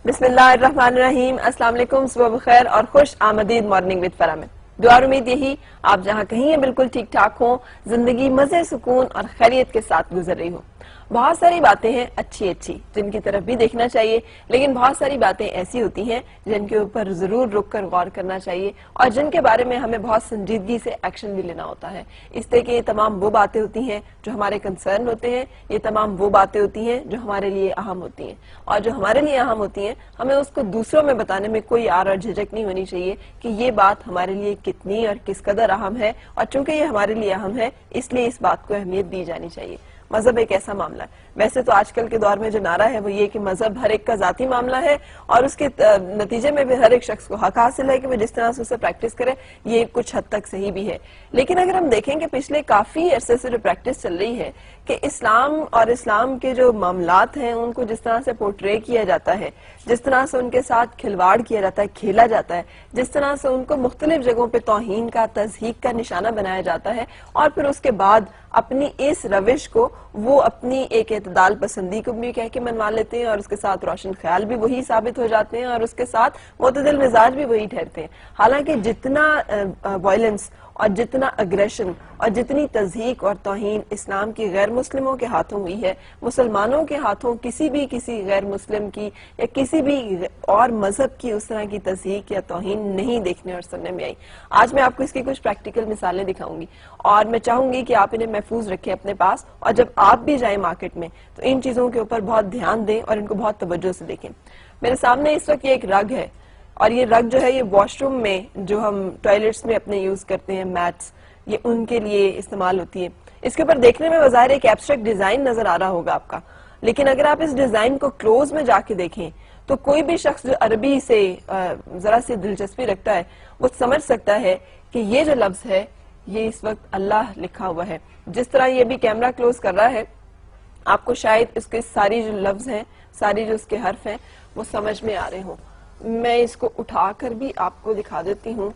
بسم اللہ الرحمن الرحیم. السلام علیکم, صبح بخیر اور خوش آمدید مارننگ وتھ فرا میں. دعا اور امید یہی آپ جہاں کہیں ہیں بالکل ٹھیک ٹھاک ہوں, زندگی مزے سکون اور خیریت کے ساتھ گزر رہی ہو. بہت ساری باتیں ہیں اچھی جن کی طرف بھی دیکھنا چاہیے, لیکن بہت ساری باتیں ایسی ہوتی ہیں جن کے اوپر ضرور رک کر غور کرنا چاہیے اور جن کے بارے میں ہمیں بہت سنجیدگی سے ایکشن بھی لینا ہوتا ہے. اس طرح کہ یہ تمام وہ باتیں ہوتی ہیں جو ہمارے کنسرن ہوتے ہیں, یہ تمام وہ باتیں ہوتی ہیں جو ہمارے لیے اہم ہوتی ہیں, اور جو ہمارے لیے اہم ہوتی ہیں ہمیں اس کو دوسروں میں بتانے میں کوئی آر اور جھجک نہیں ہونی چاہیے کہ یہ بات ہمارے لیے کتنی اور کس قدر اہم ہے, اور چونکہ یہ ہمارے لیے اہم ہے اس لیے اس بات کو اہمیت دی جانی چاہیے. مذہب ایک ایسا معاملہ ہے, ویسے تو آج کل کے دور میں جو نعرہ ہے وہ یہ کہ مذہب ہر ایک کا ذاتی معاملہ ہے اور اس کے نتیجے میں بھی ہر ایک شخص کو حق حاصل ہے کہ وہ جس طرح سے اسے پریکٹس کرے. یہ کچھ حد تک صحیح بھی ہے, لیکن اگر ہم دیکھیں کہ پچھلے کافی عرصے سے جو پریکٹس چل رہی ہے کہ اسلام اور اسلام کے جو معاملات ہیں ان کو جس طرح سے پورٹرے کیا جاتا ہے, جس طرح سے ان کے ساتھ کھلواڑ کیا جاتا ہے, کھیلا جاتا ہے, جس طرح سے ان کو مختلف جگہوں پہ توہین کا, تضحیک کا نشانہ بنایا جاتا ہے, اور پھر اس کے بعد اپنی اس روش کو وہ اپنی ایک اعتدال پسندی کو بھی کہہ کے منوا لیتے ہیں, اور اس کے ساتھ روشن خیال بھی وہی ثابت ہو جاتے ہیں, اور اس کے ساتھ معتدل مزاج بھی وہی ٹھہرتے ہیں. حالانکہ جتنا وائلنس اور جتنا اگریشن اور جتنی تضحیک اور توہین اسلام کی غیر مسلموں کے ہاتھوں ہوئی ہے, مسلمانوں کے ہاتھوں کسی غیر مسلم کی یا کسی بھی اور مذہب کی اس طرح کی تضحیک یا توہین نہیں دیکھنے اور سننے میں آئی. آج میں آپ کو اس کی کچھ پریکٹیکل مثالیں دکھاؤں گی, اور میں چاہوں گی کہ آپ انہیں محفوظ رکھیں اپنے پاس, اور جب آپ بھی جائیں مارکیٹ میں تو ان چیزوں کے اوپر بہت دھیان دیں اور ان کو بہت توجہ سے دیکھیں. میرے سامنے اس وقت یہ ایک رگ ہے, اور یہ رگ جو ہے یہ واش روم میں جو ہم ٹوائلٹس میں اپنے یوز کرتے ہیں میٹس, یہ ان کے لیے استعمال ہوتی ہے. اس کے اوپر دیکھنے میں بظاہر ایک ایبسٹریکٹ ڈیزائن نظر آ رہا ہوگا آپ کا, لیکن اگر آپ اس ڈیزائن کو کلوز میں جا کے دیکھیں تو کوئی بھی شخص جو عربی سے ذرا سی دلچسپی رکھتا ہے وہ سمجھ سکتا ہے کہ یہ جو لفظ ہے یہ اس وقت اللہ لکھا ہوا ہے. جس طرح یہ بھی کیمرہ کلوز کر رہا ہے آپ کو شاید اس کے ساری جو لفظ ہیں, ساری جو اس کے حرف ہیں وہ سمجھ میں آ رہے ہوں. میں اس کو اٹھا کر بھی آپ کو دکھا دیتی ہوں.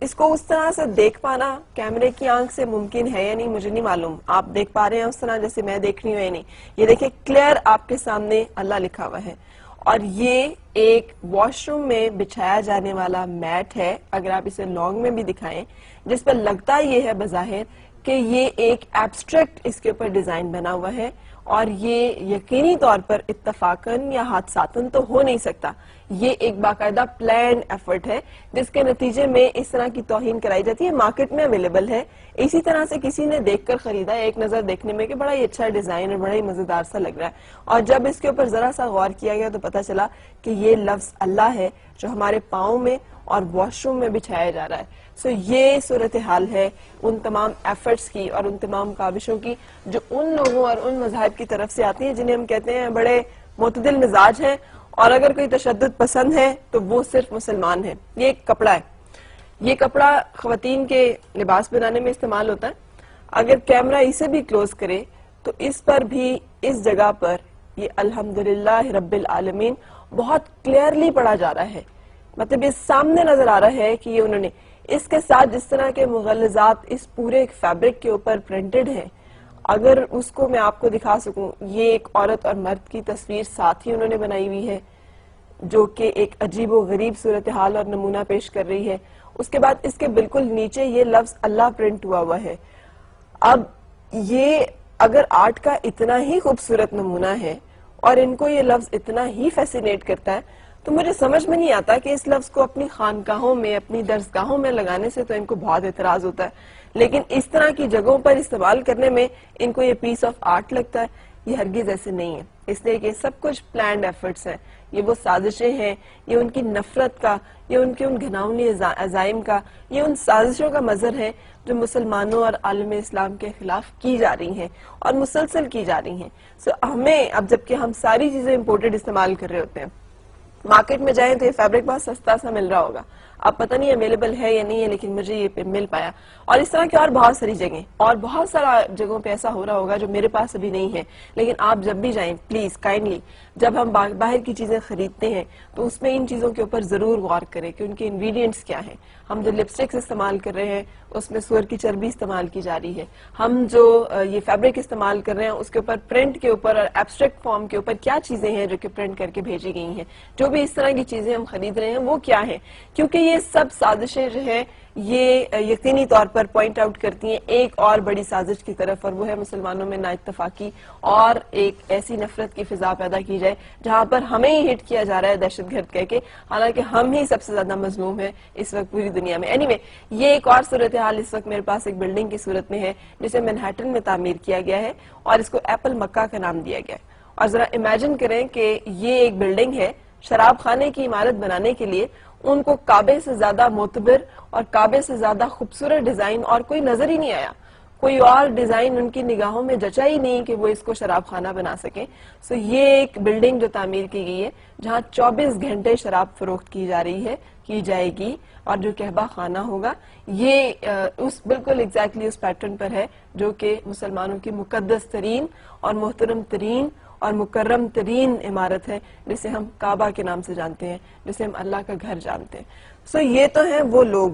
اس کو اس طرح سے دیکھ پانا کیمرے کی آنکھ سے ممکن ہے یا نہیں مجھے نہیں معلوم, آپ دیکھ پا رہے ہیں اس طرح جیسے میں دیکھ رہی ہوں یا نہیں. یہ دیکھیں کلیئر آپ کے سامنے اللہ لکھا ہوا ہے, اور یہ ایک واش روم میں بچھایا جانے والا میٹ ہے, اگر آپ اسے لانگ میں بھی دکھائیں, جس پر لگتا یہ ہے بظاہر کہ یہ ایک ایبسٹریکٹ اس کے اوپر ڈیزائن بنا ہوا ہے, اور یہ یقینی طور پر اتفاقاً یا حادثاتاً تو ہو نہیں سکتا. یہ ایک باقاعدہ پلانڈ ایفرٹ ہے جس کے نتیجے میں اس طرح کی توہین کرائی جاتی ہے. مارکیٹ میں اویلیبل ہے, اسی طرح سے کسی نے دیکھ کر خریدا, ایک نظر دیکھنے میں کہ بڑا ہی اچھا ڈیزائن اور بڑا ہی مزیدار سا لگ رہا ہے, اور جب اس کے اوپر ذرا سا غور کیا گیا تو پتا چلا کہ یہ لفظ اللہ ہے جو ہمارے پاؤں میں اور واش روم میں بچھایا جا رہا ہے. یہ صورتحال ہے ان تمام ایفرٹس کی اور ان تمام کاوشوں کی جو ان لوگوں اور ان مذاہب کی طرف سے آتی ہیں جنہیں ہم کہتے ہیں بڑے معتدل مزاج ہیں, اور اگر کوئی تشدد پسند ہے تو وہ صرف مسلمان ہے. یہ ایک کپڑا ہے, یہ کپڑا خواتین کے لباس بنانے میں استعمال ہوتا ہے. اگر کیمرہ اسے بھی کلوز کرے تو اس پر بھی اس جگہ پر یہ الحمدللہ رب العالمین بہت کلیئرلی پڑھا جا رہا ہے. مطلب یہ سامنے نظر آ رہا ہے کہ یہ انہوں نے اس کے ساتھ جس طرح کے مغلظات اس پورے ایک فیبرک کے اوپر پرنٹڈ ہیں, اگر اس کو میں آپ کو دکھا سکوں, یہ ایک عورت اور مرد کی تصویر ساتھ ہی انہوں نے بنائی ہوئی ہے جو کہ ایک عجیب و غریب صورتحال اور نمونہ پیش کر رہی ہے. اس کے بعد اس کے بالکل نیچے یہ لفظ اللہ پرنٹ ہوا ہے. اب یہ اگر آرٹ کا اتنا ہی خوبصورت نمونہ ہے اور ان کو یہ لفظ اتنا ہی فیسینیٹ کرتا ہے, تو مجھے سمجھ میں نہیں آتا کہ اس لفظ کو اپنی خانقاہوں میں, اپنی درسگاہوں میں لگانے سے تو ان کو بہت اعتراض ہوتا ہے, لیکن اس طرح کی جگہوں پر استعمال کرنے میں ان کو یہ پیس آف آرٹ لگتا ہے. یہ ہرگز ایسے نہیں ہے, اس لیے کہ سب کچھ پلانڈ ایفرٹس ہیں, یہ وہ سازشیں ہیں, یہ ان کی نفرت کا, یہ ان کے ان گھناؤنی عزائم کا, یہ ان سازشوں کا مظہر ہے جو مسلمانوں اور عالم اسلام کے خلاف کی جا رہی ہیں اور مسلسل کی جا رہی ہیں. ہمیں اب جبکہ ہم ساری چیزیں امپورٹڈ استعمال کر رہے ہوتے ہیں, مارکیٹ میں جائیں تو یہ فیبرک بہت سستا سا مل رہا ہوگا, اب پتہ نہیں اویلیبل ہے یا نہیں ہے, لیکن مجھے یہ مل پایا. اور اس طرح کی اور بہت ساری جگہیں اور بہت سارا جگہوں پہ ایسا ہو رہا ہوگا جو میرے پاس ابھی نہیں ہے, لیکن آپ جب بھی جائیں پلیز کائنڈلی جب ہم باہر کی چیزیں خریدتے ہیں تو اس میں ان چیزوں کے اوپر ضرور غور کریں کہ ان کے انگریڈینٹس کیا ہیں. ہم جو لپسٹکس استعمال کر رہے ہیں اس میں سور کی چربی استعمال کی جا رہی ہے. ہم جو یہ فیبرک استعمال کر رہے ہیں اس کے اوپر پرنٹ کے اوپر اور ایبسٹریکٹ فارم کے اوپر کیا چیزیں ہیں جو کہ پرنٹ کر کے بھیجی گئی ہیں. جو بھی اس طرح کی چیزیں ہم خرید رہے ہیں وہ کیا ہیں, کیونکہ یہ سب سازشیں جو ہیں یہ یقینی طور پر پوائنٹ آؤٹ کرتی ہیں ایک اور بڑی سازش کی طرف, اور وہ ہے مسلمانوں میں نا اتفاقی اور ایک ایسی نفرت کی فضا پیدا کی جائے جہاں پر ہمیں ہی ہٹ کیا جا رہا ہے دہشت گرد کہہ کے, حالانکہ ہم ہی سب سے زیادہ مظلوم ہیں اس وقت پوری دنیا میں. اینی وے یہ ایک اور صورتحال اس وقت میرے پاس ایک بلڈنگ کی صورت میں ہے جسے مینہٹن میں تعمیر کیا گیا ہے اور اس کو ایپل مکہ کا نام دیا گیا ہے. اور ذرا امیجن کریں کہ یہ ایک بلڈنگ ہے, شراب خانے کی عمارت بنانے کے لیے ان کو کعبے سے زیادہ معتبر اور کعبے سے زیادہ خوبصورت ڈیزائن اور کوئی نظر ہی نہیں آیا, کوئی اور ڈیزائن ان کی نگاہوں میں جچا ہی نہیں کہ وہ اس کو شراب خانہ بنا سکیں. سو یہ ایک بلڈنگ جو تعمیر کی گئی ہے جہاں 24 گھنٹے شراب فروخت کی جا رہی ہے, کی جائے گی, اور جو کہبہ خانہ ہوگا یہ اس بالکل ایگزیکٹلی اس پیٹرن پر ہے جو کہ مسلمانوں کی مقدس ترین اور محترم ترین اور مکرم ترین عمارت ہے جسے ہم کعبہ کے نام سے جانتے ہیں, جسے ہم اللہ کا گھر جانتے ہیں. سو یہ تو ہیں وہ لوگ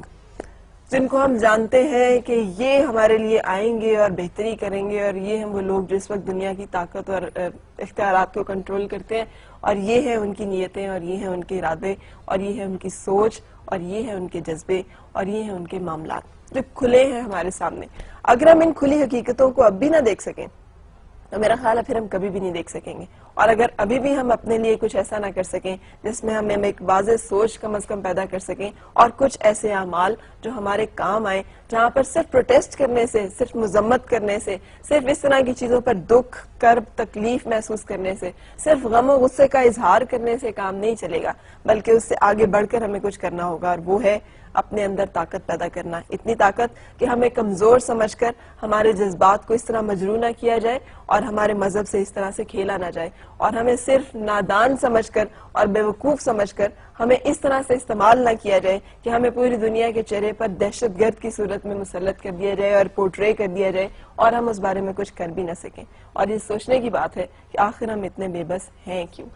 جن کو ہم جانتے ہیں کہ یہ ہمارے لیے آئیں گے اور بہتری کریں گے, اور یہ ہیں وہ لوگ جو اس وقت دنیا کی طاقت اور اختیارات کو کنٹرول کرتے ہیں, اور یہ ہیں ان کی نیتیں, اور یہ ہیں ان کے ارادے, اور یہ ہے ان کی سوچ, اور یہ ہیں ان کے جذبے, اور یہ ہیں ان کے معاملات جو کھلے ہیں ہمارے سامنے. اگر ہم ان کھلی حقیقتوں کو اب بھی نہ دیکھ سکیں تو میرا خیال ہے پھر ہم کبھی بھی نہیں دیکھ سکیں گے. اور اگر ابھی بھی ہم اپنے لیے کچھ ایسا نہ کر سکیں جس میں ہم ایک واضح سوچ کم از کم پیدا کر سکیں, اور کچھ ایسے اعمال جو ہمارے کام آئیں, جہاں پر صرف پروٹیسٹ کرنے سے, صرف مذمت کرنے سے, صرف اس طرح کی چیزوں پر دکھ, کرب, تکلیف محسوس کرنے سے, صرف غم و غصے کا اظہار کرنے سے کام نہیں چلے گا, بلکہ اس سے آگے بڑھ کر ہمیں کچھ کرنا ہوگا, اور وہ ہے اپنے اندر طاقت پیدا کرنا. اتنی طاقت کہ ہمیں کمزور سمجھ کر ہمارے جذبات کو اس طرح مجروح نہ کیا جائے اور ہمارے مذہب سے اس طرح سے کھیلا نہ جائے, اور ہمیں صرف نادان سمجھ کر اور بیوقوف سمجھ کر ہمیں اس طرح سے استعمال نہ کیا جائے کہ ہمیں پوری دنیا کے چہرے پر دہشت گرد کی صورت میں مسلط کر دیا جائے اور پورٹرے کر دیا جائے, اور ہم اس بارے میں کچھ کر بھی نہ سکیں. اور یہ سوچنے کی بات ہے کہ آخر ہم اتنے بے بس ہیں کیوں.